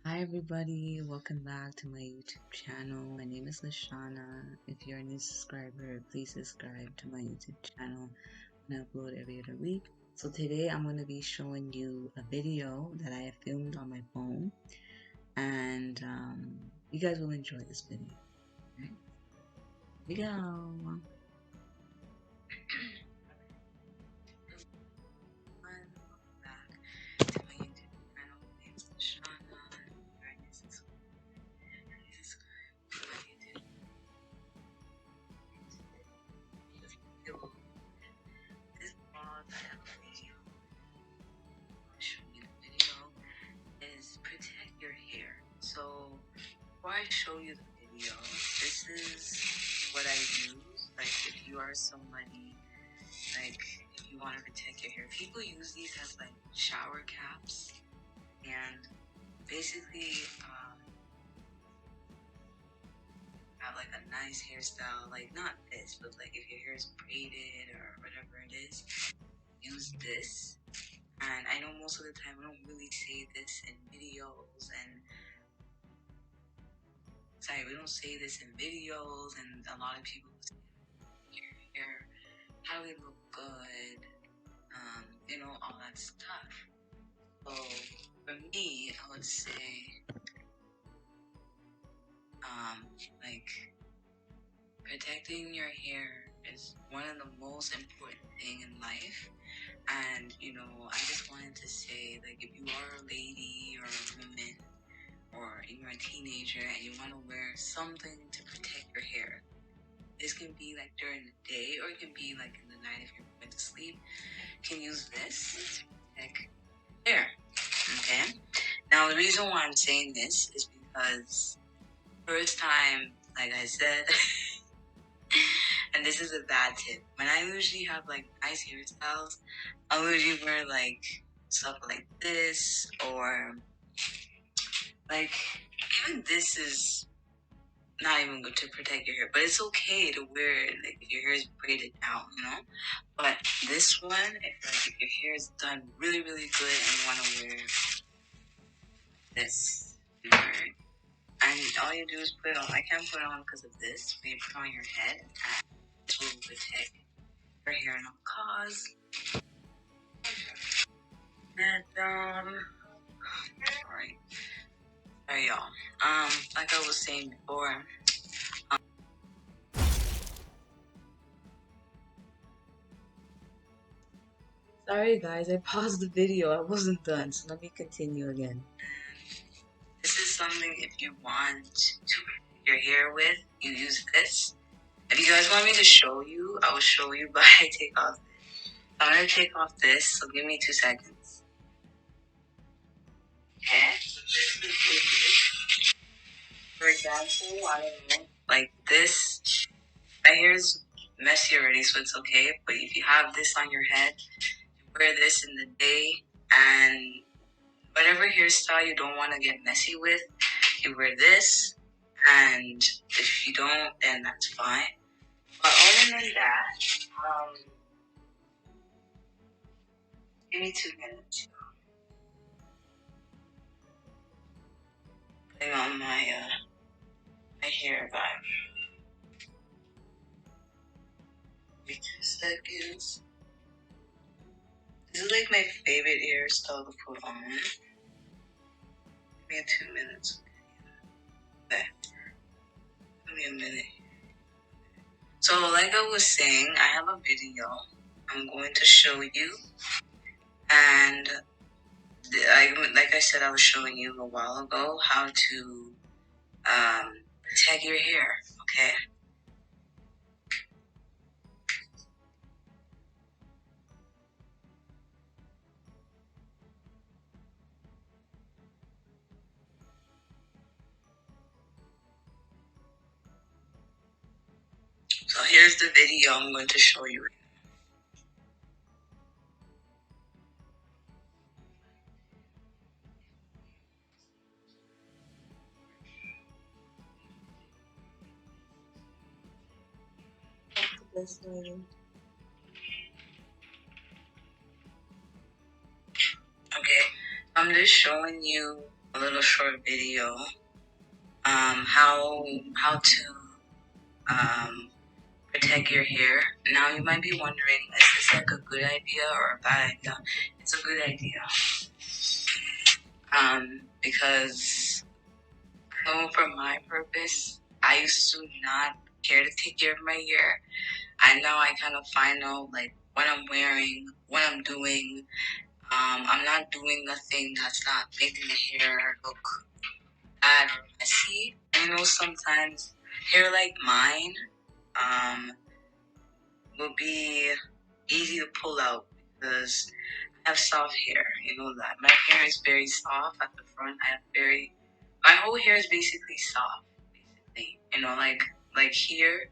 Hi everybody, welcome back to my YouTube channel. My name is Lashana. If you're a new subscriber, please subscribe to my YouTube channel. I upload every other week. So today I'm going to be showing you a video that I have filmed on my phone, and you guys will enjoy this video. Right? Here we go. Welcome back to my YouTube channel. My name is Lashana. If you're a new subscriber, please subscribe to my YouTube channel. This vlog, I have a video. I'll show you the video. Is protect your hair. So before I show you the video, this is what I use. Like if you are somebody, like if you want to protect your hair, people use these as like shower caps, and basically have like a nice hairstyle. Like not this, but like if your hair is braided or whatever it is, use this. And I know most of the time I don't really say this in videos, and we don't say this in videos, and a lot of people say your hair, how it look good, all that stuff. So for me, I would say, like protecting your hair is one of the most important thing in life. And I just wanted to say, like, if you are a lady or a woman, or you're a teenager and you want to wear something to protect your hair, this can be like during the day, or it can be like in the night if you're going to sleep. You can use this to protect hair. Okay? Now, the reason why I'm saying this is because first time, like I said, and this is a bad tip, when I usually have like nice hairstyles, I'll usually wear like stuff like this, or like even this is not even good to protect your hair, but it's okay to wear it like if your hair is braided down, But this one, if your hair is done really, really good and you want to wear this, you wear it. And all you do is put it on. I can't put it on because of this, but you put it on your head, and this will protect your hair no cause. And sorry y'all. Like I was saying before. Sorry guys, I paused the video. I wasn't done, so let me continue again. This is something if you want to protect your hair with, you use this. If you guys want me to show you, I will show you, but I take off this. I'm going to take off this, so give me 2 seconds. Okay? So this is, for example, I don't know, like this. My hair is messy already, so it's okay. But if you have this on your head, you wear this in the day, and whatever hairstyle you don't want to get messy with, you wear this. And if you don't, then that's fine. But other than that, give me 2 minutes. Putting on my hair vibe. Give me 2 seconds. This is like my favorite hairstyle to put on. Give me 2 minutes. Okay. Give me a minute. So like I was saying, I have a video I'm going to show you. And like I said, I was showing you a while ago how to protect your hair, okay? So here's the video I'm going to show you. This way. Okay, I'm just showing you a little short video, how to protect your hair. Now you might be wondering, is this like a good idea or a bad idea? It's a good idea. Because I know for my purpose, I used to not care to take care of my hair. And now I kind of find out like what I'm wearing, what I'm doing. I'm not doing nothing that's not making the hair look bad or messy. I know sometimes hair like mine will be easy to pull out because I have soft hair. You know that my hair is very soft at the front. My whole hair is basically soft. Basically, you know, like here.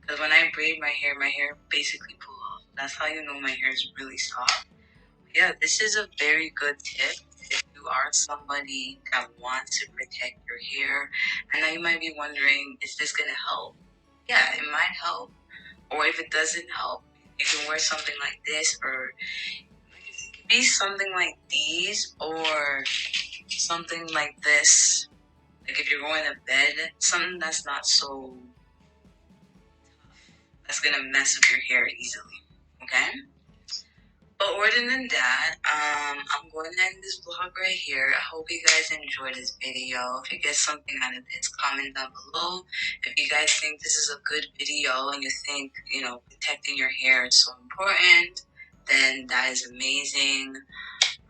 Because when I braid my hair basically pull off. That's how you know my hair is really soft. Yeah, this is a very good tip if you are somebody that wants to protect your hair. And now you might be wondering, is this gonna help? Yeah, it might help. Or if it doesn't help, you can wear something like this, or it could be something like these, or something like this. Like if you're going to bed, something that's not so that's gonna mess up your hair easily. Okay? But other than that, I'm going to end this vlog right here. I hope you guys enjoyed this video. If you get something out of this, comment down below. If you guys think this is a good video and you think, you know, protecting your hair is so important, then that is amazing.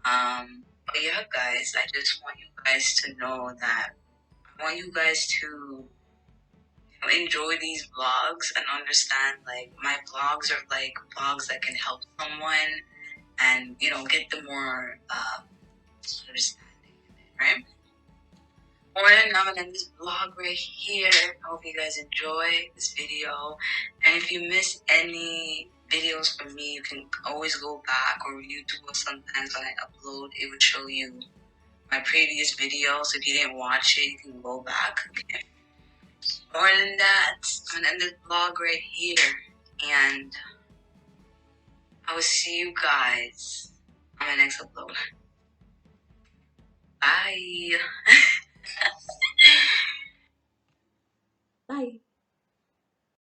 But yeah, guys, I just want you guys to know that I want you guys to enjoy these vlogs and understand like my vlogs are like vlogs that can help someone and get the more understanding, right? Alright, now I'm gonna end this vlog right here. I hope you guys enjoy this video, and if you miss any videos from me, you can always go back, or YouTube, or sometimes when I upload it would show you my previous videos. If you didn't watch it, you can go back. Okay. Other than that, I'm gonna end this vlog right here, and I will see you guys on my next upload. Bye. Bye.